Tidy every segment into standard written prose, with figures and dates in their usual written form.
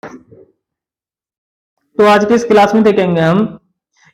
तो आज की इस क्लास में देखेंगे हम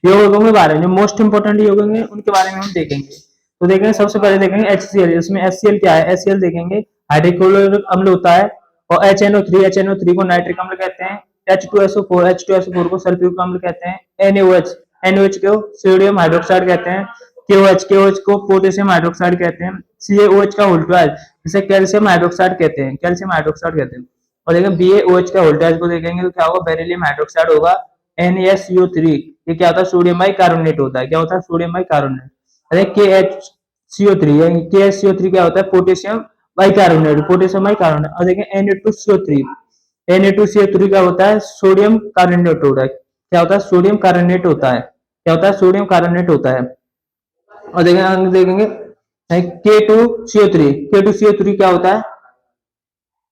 यौगिकों के बारे में, जो मोस्ट इंपोर्टेंट यौगिक हैं उनके बारे में हम देखेंगे। तो देखेंगे सबसे पहले देखेंगे HCl, इसमें HCl क्या है। HCl देखेंगे हाइड्रोक्लोरिक अम्ल होता है, और HNO3 को नाइट्रिक अम्ल कहते हैं, H2SO4 को सल्फ्यूरिक अम्ल कहते हैं, NaOH को सोडियम हाइड्रोक्साइड कहते हैं, KOH को पोटेशियम हाइड्रोक्साइड कहते हैं, CaOH का होल्ट्राइज जिसे कैल्शियम हाइड्रोक्साइड कहते हैं। और देखें BaOH का वोल्टेज को देखेंगे तो क्या होगा, बेरिलियम हाइड्रोक्साइड होगा, NaSO3 ये क्या होता है, सोडियम बाइकार्बोनेट होता है। क्या होता है, सोडियम बाइकार्बोनेट। अरे KHCO3 क्या होता है, पोटेशियम बाइकार्बोनेट। और देखें Na2CO3 क्या होता है, सोडियम कार्बोनेट होता है। क्या होता है, सोडियम कार्बोनेट होता है। क्या होता है, सोडियम कार्बोनेट होता है। और देखेंगे K2CO3 क्या होता है,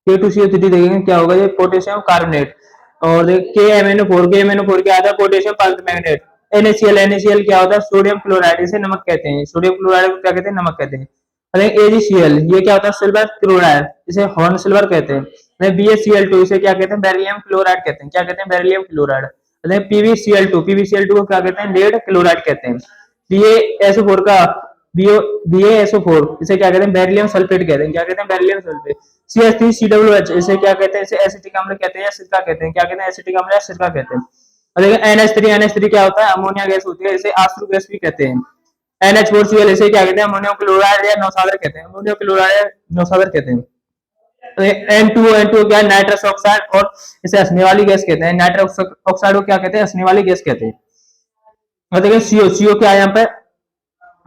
K2CO3 देखेंगे क्या होगा, ये पोटेशियम कार्बोनेट। और KMNO4 क्या आता है, पोटेशियम परमैंगनेट। NaCl क्या होता है, सोडियम क्लोराइड, इसे नमक कहते हैं। सोडियम क्लोराइड को क्या कहते हैं, नमक कहते हैं। अरे AgCl ये क्या होता है, सिल्वर क्लोराइड, इसे हॉर्न सिल्वर कहते हैं। BaCl2 इसे क्या कहते हैं, बेरिलियम क्लोराइड कहते हैं। क्या कहते हैं, बेरिलियम क्लोराइड। PbCl2 को क्या कहते हैं, लेड क्लोराइड कहते हैं। BaSO4 का BaSO4 इसे क्या कहते हैं, बेरिलियम सल्फेट कहते हैं। क्या कहते हैं, बेरिलियम सल्फेट। CH3COOH इसे क्या कहते हैं, इसे एसिटिक अम्ल कहते हैं या सिरका कहते हैं। क्या कहते हैं, एसिटिक अम्ल या सिरका कहते हैं। और देखिए NH3 क्या होता है, अमोनिया गैस होती है, इसे आश्रु गैस भी कहते हैं। NH4Cl इसे क्या कहते हैं, अमोनियम क्लोराइड या नौसागर कहते हैं। अमोनियम क्लोराइड या नौसागर कहते हैं। N2O क्या है, नाइट्रस ऑक्साइड, और इसे हंसने वाली गैस कहते हैं। नाइट्रस ऑक्साइड को क्या कहते हैं, हंसने वाली गैस कहते हैं। और देखिए CO क्या है, यहाँ पे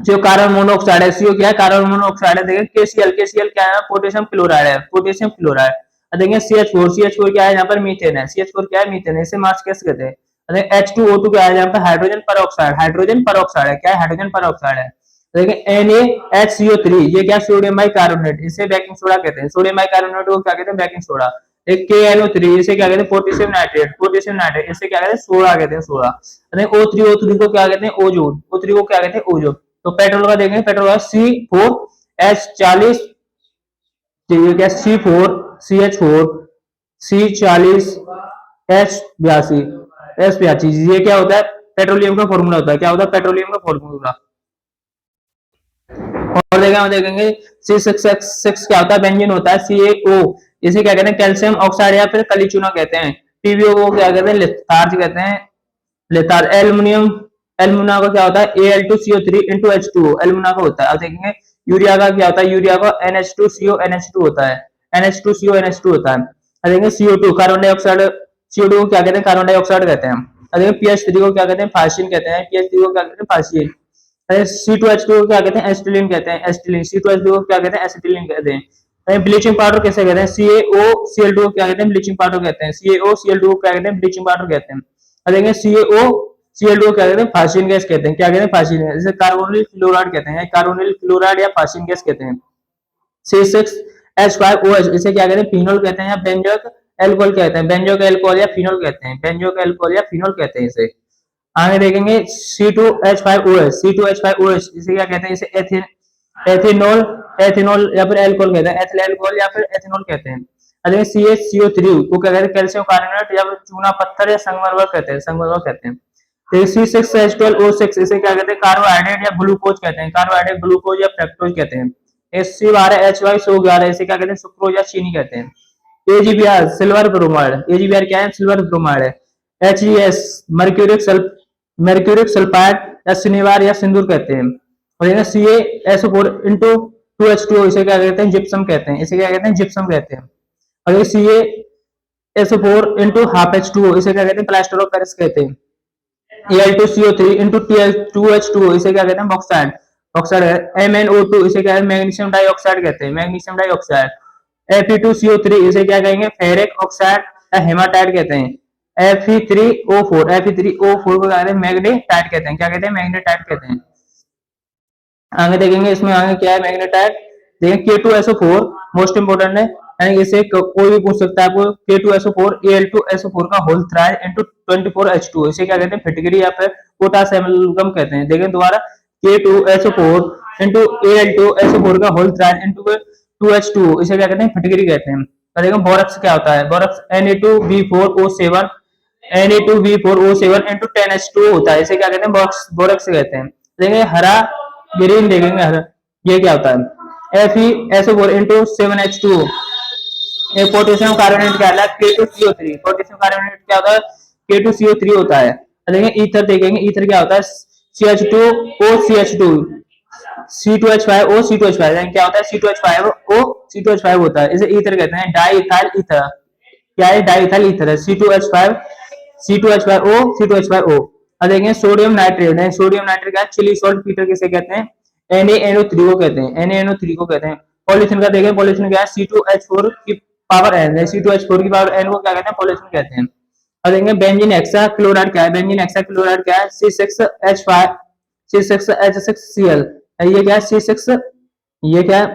जो कार्बन मोनोऑक्साइड है, CO क्या है, कार्बन मोनोऑक्साइड है। देखिए KCl क्या है, पोटेशियम क्लोराइड है, पोटेशियम क्लोराइड। देखिए CH4 क्या है, यहाँ पर मीथेन है। CH4 क्या है, मीथेन है, इसे मार्च गैस कहते हैं। H2O2 क्या है, यहाँ पर हाइड्रोजन परऑक्साइड, है। क्या है, हाइड्रोजन परऑक्साइड है। देखिए NaHCO3 ये क्या, सोडियम बाइकार्बोनेट, इसे बेकिंग सोडा कहते हैं। सोडियम बाइकार्बोनेट को क्या कहते हैं, बेकिंग सोडा। एक KNO3 इसे क्या कहते हैं, पोटेशियम नाइट्रेट इसे क्या कहते हैं, सोडा कहते हैं, सोडा। O3 को क्या कहते हैं, ओजोन। O3 को क्या कहते हैं, ओजोन। तो पेट्रोल का देखेंगे, पेट्रोल का C4H40, क्या C4CH4 C40H82 ये क्या होता है, पेट्रोलियम का फॉर्मूला होता है। क्या होता है, पेट्रोलियम का फॉर्मूला। और देखेंगे C6H6 क्या होता है, बेंजीन होता है। CaO इसे क्या कहते हैं, कैल्शियम ऑक्साइड या फिर कलीचूना कहते हैं। PbO को क्या कहते हैं, लिथार्ज कहते हैं, लिथार्ज। एल्युमिना का क्या होता है, Al2CO3 into H2O एल्युमिना का होता है। अब देखेंगे यूरिया का क्या होता है, यूरिया का NH2CO होता है, NH2CO होता है। अब देखेंगे CO2 कार्बन डाइऑक्साइड, CO2 को क्या कहते हैं, कार्बन डाइऑक्साइड कहते हैं। अब देखेंगे PH3 को क्या कहते हैं, फार्सिन कहते हैं। PH3 को क्या कहते हैं, फार्सिन। C2H2 को क्या कहते हैं, एसिटिलीन कहते हैं, एसिटिलीन। C2H2 को क्या कहते हैं, एसिटिलीन कहते हैं। ब्लीचिंग पाउडर कैसे कहते हैं, CaOCl2 को क्या कहते हैं, ब्लीचिंग पाउडर कहते हैं। CaOCl2 को क्या कहते हैं, ब्लीचिंग पाउडर कहते हैं। अब देखेंगे CaOCl2 को क्या कहते हैं, फार्सिन गैस कहते हैं। क्या कहते हैं, फार्सिन गैस, इसे कार्बोनिल क्लोराइड कहते हैं, कार्बोनिल क्लोराइड या फार्सिन गैस कहते हैं। C6H5OH इसे क्या कहते हैं, फिनोल कहते हैं या बेंजोइक एल्कोहल कहते हैं। बेंजोइक एल्कोहल या फिनोल कहते हैं, बेंजोइक एल्कोहल या फिनोल कहते हैं इसे। आगे देखेंगे C2H5OH इसे क्या कहते हैं, इसे एथिनॉल या फिर एल्कोहल कहते हैं, एथिल एल्कोहल या फिर एथिनॉल कहते हैं। CaCO3 को क्या कहते हैं, कैल्शियम कार्बोनेट या फिर चूना पत्थर या संगमरमर कहते हैं, संगमरमर कहते हैं। C6H12O6 इसे क्या कहते हैं, कार्बोहाइड्रेट या ग्लूकोज कहते हैं, कार्बोहाइड्रेट, ग्लूकोज या फ्रक्टोज कहते हैं। C12H22O11 इसे क्या कहते हैं, सुक्रोज या चीनी कहते हैं। AgBr सिल्वर ब्रोमाइड, AgBr क्या है, सिल्वर ब्रोमाइड है। HES मर्क्यूरिक सल्फाइड या सिनेवार या सिंदूर कहते हैं। और CaSO4 into 2H2O इसे क्या कहते हैं, जिप्सम कहते हैं, इसे क्या कहते हैं, जिप्सम कहते हैं। और CaSO4 into half H2O इसे क्या कहते हैं, प्लास्टर ऑफ पेरिस कहते हैं। Al2CO3 into 2H2O इसे क्या कहते हैं, बॉक्साइड, बॉक्साइड है। MnO2 इसे क्या है, मैग्नीशियम डाइऑक्साइड कहते हैं, मैग्नीशियम डाइऑक्साइड। Fe2CO3 इसे क्या कहेंगे, फेरिक ऑक्साइड या हेमाटाइट कहते हैं। Fe3O4 को क्या कहते हैं, मैग्नेटाइट कहते हैं। क्या कहते हैं, मैग्नेटाइट कहते हैं। आगे देखेंगे इसमें आगे क्या है, मैग्नेटाइट। देखेंगे K2SO4 मोस्ट इंपोर्टेंट है, यानी इसे कोई भी पूछ सकता है आपको। K2SO4 Al2SO4 का होल थ्राइज इनटू 24H2 इसे क्या कहते हैं, फिटकरी या फिर पोटाश एमलगम कहते हैं। देखें दोबारा, K2SO4 into Al2SO4 का होल थ्राइज इनटू 2H2 इसे क्या कहते हैं, फिटकरी कहते हैं। देखो बोरक्स क्या होता है, borax Na2B4O7 Na2B4O7 into 10H2 होता है, इसे क्या कहते हैं, बोरक्स बोरक्स कहते हैं। देखेंगे हरा ग्रीन, देखेंगे हरा, ये क्या होता है, FeSO4 इंटू 7H2, एक पोटेशियम कार्बोनेट क्या है, K2CO3, पोटेशियम कार्बोनेट क्या होता है, K2CO3 होता है। देखेंगे ईथर, देखेंगे ईथर क्या होता है, CH2OCH2 C2H5O C2H5, क्या होता है, C2H5O C2H5 होता है, इसे ईथर कहते हैं, डाई इथाइल ईथर, क्या है, डाई इथाइल ईथर है, C2H5O C2H5O। अब देखेंगे सोडियम नाइट्रेट है, सोडियम नाइट्रेट का चिली सॉल्ट पीटर किसे कहते हैं, NaNO3 को कहते हैं, NaNO3 को कहते हैं। पॉलीथीन का देखें, पॉलीथीन क्या है, C2H4 की पावर N है, C2H4 की पावर N को क्या कहते हैं, पॉलीथीन कहते हैं। अब देखेंगे बेंजीन हेक्सा क्लोराइड क्या है, बेंजीन हेक्सा क्लोराइड क्या है, C6H5 C6H6Cl, ये क्या है, C6, ये क्या है,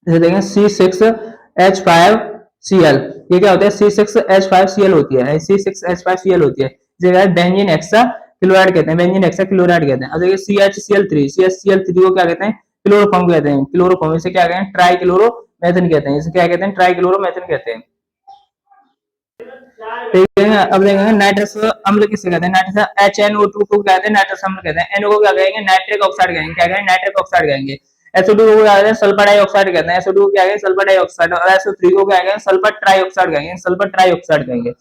जैसे देखेंगे C6H5Cl, ये क्या होता है, C6H5Cl होती है, C6H5Cl होती है, जगह बेंजीन हेक्सा क्लोराइड कहते हैं, बेंजीन हेक्सा क्लोराइड कहते हैं। अब देखिए CHCl3 को क्या कहते हैं, क्लोरोफॉर्म कहते हैं, क्लोरोफॉर्म, इसे क्या कहते हैं, ट्राई क्लोरोमेथेन कहते हैं, इसे क्या कहते हैं, ट्राई क्लोरोमेथेन कहते हैं। ठीक है, अब देखेंगे नाइट्रस अम्ल किसे कहते हैं, नाइट्रस HNO2 को कहते हैं नाइट्रस अम्ल कहते हैं, NO को क्या कहेंगे, नाइट्रिक ऑक्साइड कहेंगे, क्या कहेंगे, नाइट्रिक ऑक्साइड कहेंगे। SO2 को क्या कहते हैं, सल्फर डाइऑक्साइड कहते हैं, SO2 को क्या कहेंगे, सल्फर डाइऑक्साइड, और SO3 को क्या कहेंगे, सल्फर ट्राइऑक्साइड कहेंगे, सल्फर ट्राइऑक्साइड कहेंगे।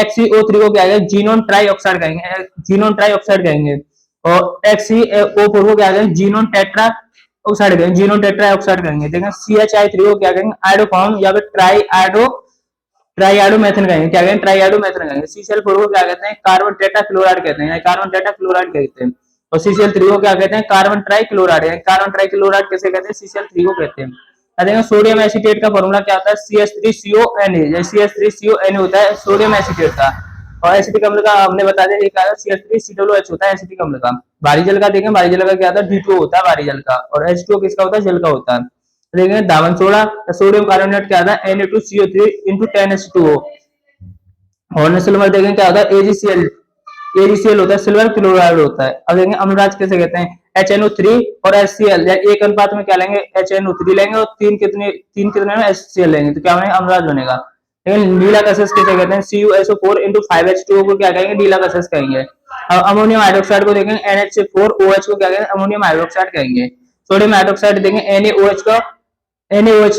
XeO3 को क्या कहेंगे, जीनोन ट्राइऑक्साइड कहेंगे, जीनोन ट्राइऑक्साइड कहेंगे, और XeO4 को क्या कहेंगे, जीनोन टेट्रा ऑक्साइड कहेंगे, जीनोन टेट्रा ऑक्साइड कहेंगे। देखें CHI3 को क्या कहेंगे, आइडोफॉर्म या फिर ट्राइआडोमेथेन कहेंगे, क्या कहेंगे, ट्राइआडोमेथेन कहेंगे। CCl4 को क्या कहते हैं, कार्बन टेट्रा क्लोराइड कहते हैं, कार्बन टेट्रा क्लोराइड कहते हैं। और CCl3 को क्या कहते हैं, कार्बन ट्राइक्लोराइड, कार्बन ट्राइक्लोराइड कैसे कहते हैं, CCl3 को कहते हैं। देखो सोडियम एसीटेट का फॉर्मूला क्या होता है, CH3CONA, CH3CONA होता है सोडियम एसीटेट का। और एसिटिक अम्ल का हमने बता दिया, एक CH3COOH होता है एसिटिक अम्ल का। भारी जल का देखें, भारी जल का क्या होता है, D2 होता है भारी जल का, और H2O किसका होता है, जल का होता है। देखेंगे दावन सोडा, सोडियम कार्बोनेट क्या होता है, Na2CO3 इंटू 10H2O। और सिल्वर देखेंगे क्या होता है, AgCl होता है, सिल्वर क्लोराइड होता है। अब देखेंगे अम्लराज कैसे कहते हैं, HNO3 और HCl, एक अनुपात में क्या लेंगे, HNO3 लेंगे, और तीन कितने में HCl लेंगे, तो क्या बनेगा, अम्लराज बनेगा। लेकिन नीला गैसेस कैसे कहते हैं, CuSO4 इंटू 5H2O को क्या कहेंगे, नीला गैसेस कहेंगे। अमोनियम हाइड्रोक्साइड को देखेंगे, NH4OH को क्या कहेंगे, अमोनियम हाइड्रोक्साइड कहेंगे। सोडियम हाइड्रोक्साइड देखेंगे, NaOH का NaOH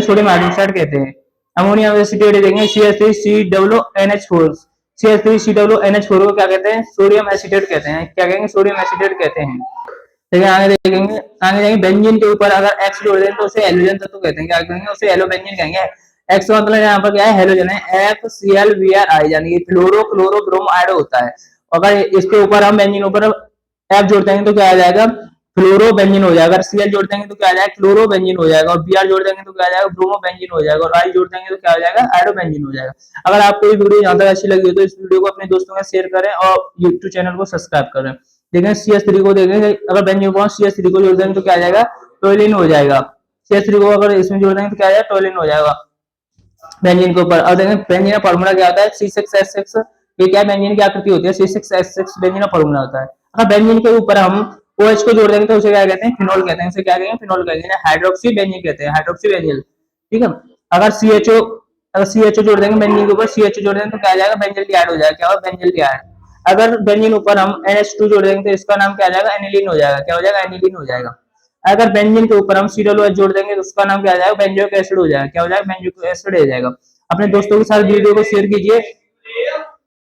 सोडियम हाइड्रोक्साइड कहते हैं। अमोनियम एसिटेट देखेंगे, CH3COONH4, CH3COONH4 को क्या कहते हैं, सोडियम एसिटेट कहते हैं, क्या कहेंगे, सोडियम एसिटेट कहते हैं। ठीक है, आगे देखेंगे, आगे जाएंगे बेंजीन के ऊपर अगर X जोड़ दें तो उसे हेलोजन तत्व कहते हैं, क्या कहेंगे, उसे हेलोबेंजीन कहेंगे। X मतलब यहाँ पर क्या है, हेलोजन है, FClBrI, यानी कि फ्लोरो क्लोरो ब्रोमो आयोडो होता है। अगर इसके ऊपर हम बेंजीन ऊपर F जोड़ देंगे तो क्या आ जाएगा, फ्लोरो बेंजीन हो जाएगा। अगर Cl जोड़ देंगे तो क्या आ जाएगा, क्लोरो बेंजीन हो जाएगा, और Br जोड़ देंगे तो क्या आ जाएगा, ब्रोमो बेंजीन हो जाएगा, और I जोड़ देंगे तो क्या हो जाएगा, आयोडो बेंजीन हो जाएगा। अगर आपको ये वीडियो यहाँ तक अच्छी लगी हो तो इस वीडियो को अपने दोस्तों में शेयर करें और यूट्यूब चैनल को सब्सक्राइब करें। देखें CH3 को देखेंगे, अगर बेंजीन को CH3 को जोड़ देंगे तो क्या आ जाएगा, टोलिन हो जाएगा। CH3 को अगर इसमें जोड़ देंगे तो क्या आ जाएगा, टोलिन हो जाएगा बेंजीन के ऊपर। और देखें बेंजीन का फॉर्मूला क्या होता है, C6H6, ये क्या बेंजीन की आकृति होती है, C6H6 बेंजीन का फॉर्मूला होता है। अगर बेंजीन के ऊपर हम OH को जोड़ देंगे तो उसे क्या कहते हैं, फिनोल कहते हैं, उसे क्या कहेंगे, फिनोल कहेंगे, हाइड्रोक्सी बेंजीन कहते हैं, हाइड्रोक्सी बेंजीन। ठीक है, अगर CHO जोड़ देंगे बेंजीन के ऊपर, CHO जोड़ देंगे तो क्या आ जाएगा, बेंजील्डिहाइड हो जाएगा, क्या होगा, बेंजील्डिहाइड। अगर बेंजीन ऊपर हम NH2 जोड़ देंगे तो इसका नाम क्या आ जाएगा, एनिलीन हो जाएगा, क्या हो जाएगा, एनिलीन हो जाएगा। अगर बेंजीन के ऊपर हम COOH जोड़ देंगे तो उसका नाम क्या आ जाएगा, बेंजोइक एसिड हो जाएगा, क्या हो जाएगा, बेंजोइक एसिड हो जाएगा। अपने दोस्तों के साथ वीडियो को शेयर कीजिए।